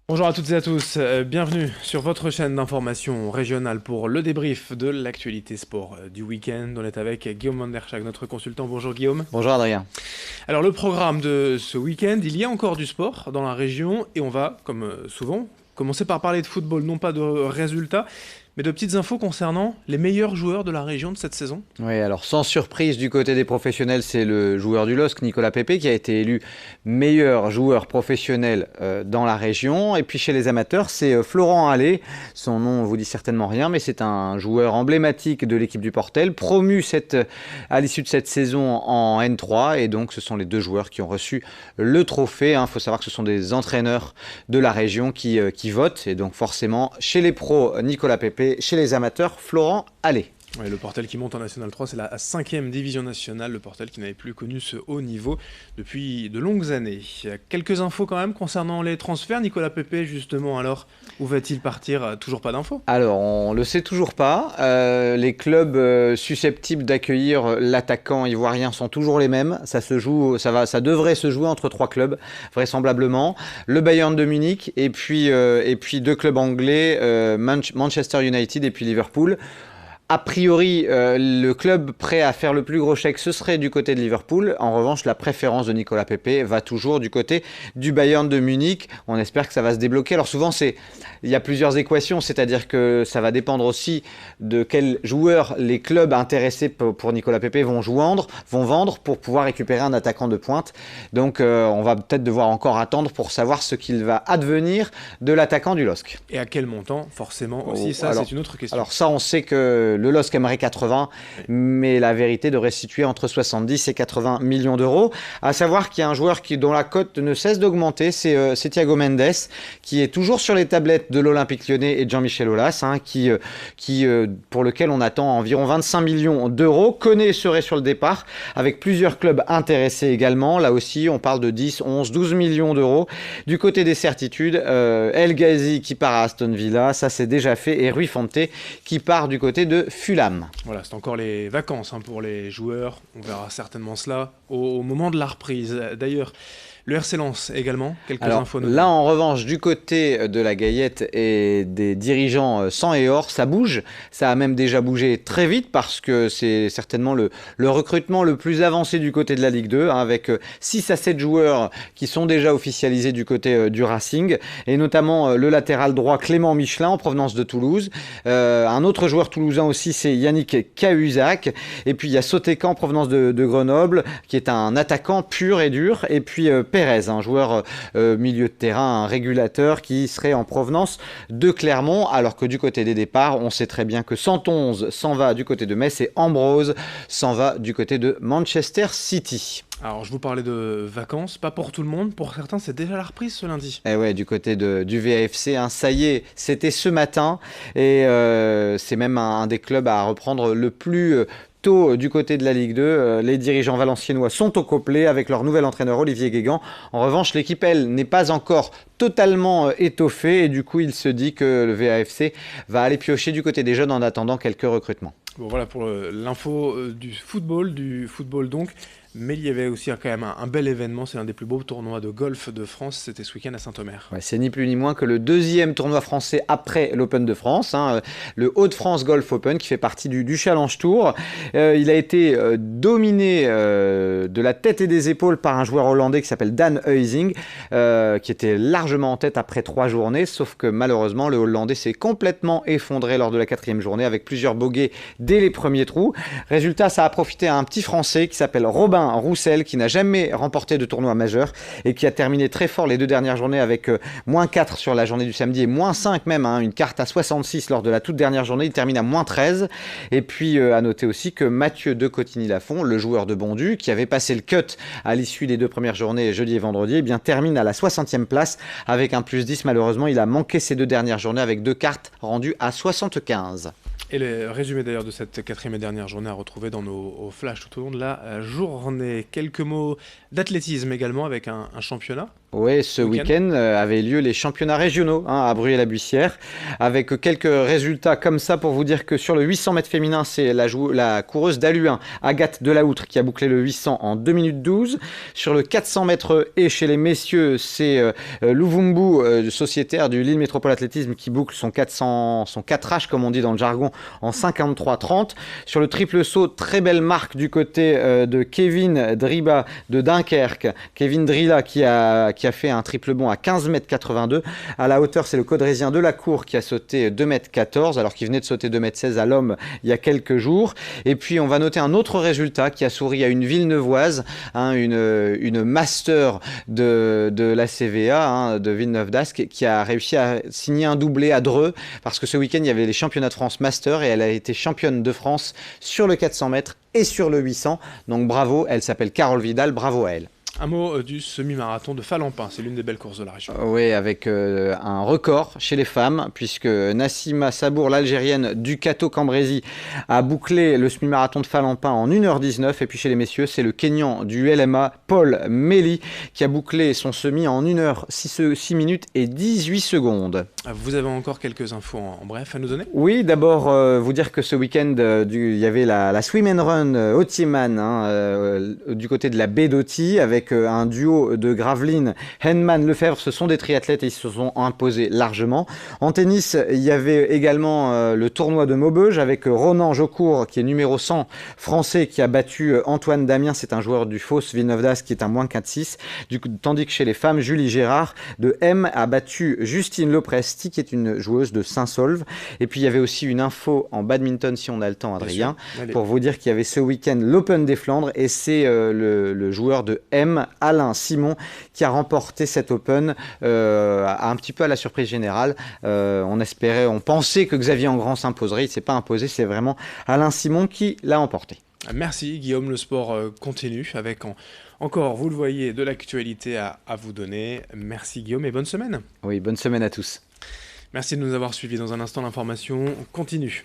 Bonjour à toutes et à tous, bienvenue sur votre chaîne d'information régionale pour le débrief de l'actualité sport du week-end. On est avec Guillaume Vanderschag, notre consultant. Bonjour Guillaume. Bonjour Adrien. Alors le programme de ce week-end, il y a encore du sport dans la région et on va, comme souvent, commencer par parler de football, non pas de résultats, mais de petites infos concernant les meilleurs joueurs de la région de cette saison. Oui, alors sans surprise du côté des professionnels, c'est le joueur du LOSC, Nicolas Pepe, qui a été élu meilleur joueur professionnel dans la région. Et puis chez les amateurs, c'est Florent Allais. Son nom vous dit certainement rien, mais c'est un joueur emblématique de l'équipe du Portel, promu à l'issue de cette saison en N3. Et donc ce sont les deux joueurs qui ont reçu le trophée. Il faut savoir que ce sont des entraîneurs de la région qui votent. Et donc forcément, chez les pros, Nicolas Pepe. Chez les amateurs, Florent Allais. Ouais, le Portel qui monte en National 3, c'est la 5e division nationale, le Portel qui n'avait plus connu ce haut niveau depuis de longues années. Il y a quelques infos quand même concernant les transferts. Nicolas Pepe, justement, alors, où va-t-il partir? Toujours pas d'infos. Alors, on le sait toujours pas. Les clubs susceptibles d'accueillir l'attaquant ivoirien sont toujours les mêmes. Ça devrait se jouer entre trois clubs, vraisemblablement. Le Bayern de Munich et puis deux clubs anglais, Manchester United et puis Liverpool. A priori, le club prêt à faire le plus gros chèque, ce serait du côté de Liverpool. En revanche, la préférence de Nicolas Pepe va toujours du côté du Bayern de Munich. On espère que ça va se débloquer. Alors souvent, il y a plusieurs équations, c'est-à-dire que ça va dépendre aussi de quels joueurs les clubs intéressés pour Nicolas Pepe vont vendre pour pouvoir récupérer un attaquant de pointe. Donc, on va peut-être devoir encore attendre pour savoir ce qu'il va advenir de l'attaquant du LOSC. Et à quel montant, forcément, aussi, c'est une autre question. Alors ça, on sait que le LOSC aimerait 80, mais la vérité devrait se situer entre 70 et 80 millions d'euros. À savoir qu'il y a un joueur dont la cote ne cesse d'augmenter, c'est Thiago Mendes, qui est toujours sur les tablettes de l'Olympique Lyonnais et de Jean-Michel Aulas, pour lequel on attend environ 25 millions d'euros. Koné serait sur le départ, avec plusieurs clubs intéressés également. Là aussi, on parle de 10, 11, 12 millions d'euros. Du côté des certitudes, El Ghazi qui part à Aston Villa, ça c'est déjà fait, et Rui Fonte qui part du côté de Fulham. Voilà, c'est encore les vacances pour les joueurs. On verra certainement cela au moment de la reprise. D'ailleurs, le RC Lens également, quelques infos. Là, en revanche, du côté de la Gaillette et des dirigeants sang et or, ça bouge. Ça a même déjà bougé très vite parce que c'est certainement le recrutement le plus avancé du côté de la Ligue 2, avec 6 à 7 joueurs qui sont déjà officialisés du côté du Racing, et notamment le latéral droit Clément Michelin en provenance de Toulouse. Un autre joueur toulousain aussi, c'est Yannick Cahuzac. Et puis, il y a Sotekan en provenance de Grenoble, qui est un attaquant pur et dur. Et puis, Pérez, un joueur milieu de terrain, un régulateur qui serait en provenance de Clermont, alors que du côté des départs, on sait très bien que 111 s'en va du côté de Metz et Ambrose s'en va du côté de Manchester City. Alors, je vous parlais de vacances, pas pour tout le monde. Pour certains, c'est déjà la reprise ce lundi. Et ouais, du côté du VAFC, ça y est, c'était ce matin. Et c'est même un des clubs à reprendre le plus tôt du côté de la Ligue 2. Les dirigeants valenciennois sont au complet avec leur nouvel entraîneur Olivier Guégan. En revanche, l'équipe, elle, n'est pas encore totalement étoffée. Et du coup, il se dit que le VAFC va aller piocher du côté des jeunes en attendant quelques recrutements. Bon, voilà pour l'info du football donc. Mais il y avait aussi quand même un bel événement, c'est l'un des plus beaux tournois de golf de France, c'était ce week-end à Saint-Omer. Ouais, c'est ni plus ni moins que le deuxième tournoi français après l'Open de France, le Hauts-de-France Golf Open qui fait partie du Challenge Tour. Il a été dominé de la tête et des épaules par un joueur hollandais qui s'appelle Dan Huizing, qui était largement en tête après 3 journées, sauf que malheureusement le Hollandais s'est complètement effondré lors de la 4e journée avec plusieurs bogeys dès les premiers trous. Résultat, ça a profité à un petit Français qui s'appelle Robin Roussel, qui n'a jamais remporté de tournoi majeur et qui a terminé très fort les 2 dernières journées avec -4 sur la journée du samedi et -5 même, une carte à 66 lors de la toute dernière journée. Il termine à -13. Et puis à noter aussi que Mathieu de Cotigny-Lafont, le joueur de Bondu, qui avait passé le cut à l'issue des 2 premières journées jeudi et vendredi, termine à la 60e place avec un +10. Malheureusement, il a manqué ces 2 dernières journées avec 2 cartes rendues à 75. Et le résumé d'ailleurs de cette 4e et dernière journée à retrouver dans nos flashs tout au long de la journée. Quelques mots d'athlétisme également avec un championnat. Oui, ce week-end avaient lieu les championnats régionaux à Bruyères-la-Bussière, avec quelques résultats comme ça pour vous dire que sur le 800 mètres féminin, c'est la coureuse d'Alu1, Agathe Delahoutre, qui a bouclé le 800 en 2 minutes 12. Sur le 400 mètres et chez les messieurs, c'est Louvumbu, sociétaire du Lille Métropole Athlétisme, qui boucle son 4H, comme on dit dans le jargon, en 53-30. Sur le triple saut, très belle marque du côté de Kevin Driba de Dunkerque. Kevin Drilla qui a fait un triple bond à 15,82 m. À la hauteur, c'est le Caudrésien de la Cour qui a sauté 2,14 m, alors qu'il venait de sauter 2,16 m à l'homme il y a quelques jours. Et puis, on va noter un autre résultat qui a souri à une Villeneuvoise, une master de la CVA, de Villeneuve-d'Ascq, qui a réussi à signer un doublé à Dreux, parce que ce week-end, il y avait les championnats de France master et elle a été championne de France sur le 400 mètres et sur le 800. Donc bravo, elle s'appelle Carole Vidal, bravo à elle. Un mot du semi-marathon de Falampin, c'est l'une des belles courses de la région. Oui, avec un record chez les femmes, puisque Nassima Sabour, l'Algérienne du Cato Cambrésis, a bouclé le semi-marathon de Falampin en 1h19. Et puis chez les messieurs, c'est le Kényan du LMA, Paul Meli, qui a bouclé son semi en 1h6 minutes et 18 secondes. Vous avez encore quelques infos en bref à nous donner? Oui, d'abord vous dire que ce week-end, il y avait la Swim and Run Otiman du côté de la baie d'Oti, avec un duo de Gravelines, Henman, Lefebvre. Ce sont des triathlètes et ils se sont imposés largement. En tennis, il y avait également le tournoi de Maubeuge avec Ronan Jocourt, qui est numéro 100 français, qui a battu Antoine Damien, c'est un joueur du Fos Villeneuve-d'Ascq, qui est un moins 4-6. Tandis que chez les femmes, Julie Gérard de M a battu Justine Lopresti, qui est une joueuse de Saint-Saulve. Et puis il y avait aussi une info en badminton, si on a le temps, Adrien, pour vous dire qu'il y avait ce week-end l'Open des Flandres, et c'est le joueur de M, Alain Simon, qui a remporté cet Open un petit peu à la surprise générale. On pensait que Xavier Engrand s'imposerait, il ne s'est pas imposé, c'est vraiment Alain Simon qui l'a emporté. Merci Guillaume, le sport continue avec encore, vous le voyez, de l'actualité à vous donner. Merci Guillaume et bonne semaine. Oui, bonne semaine à tous. Merci de nous avoir suivis. Dans un instant, l'information continue.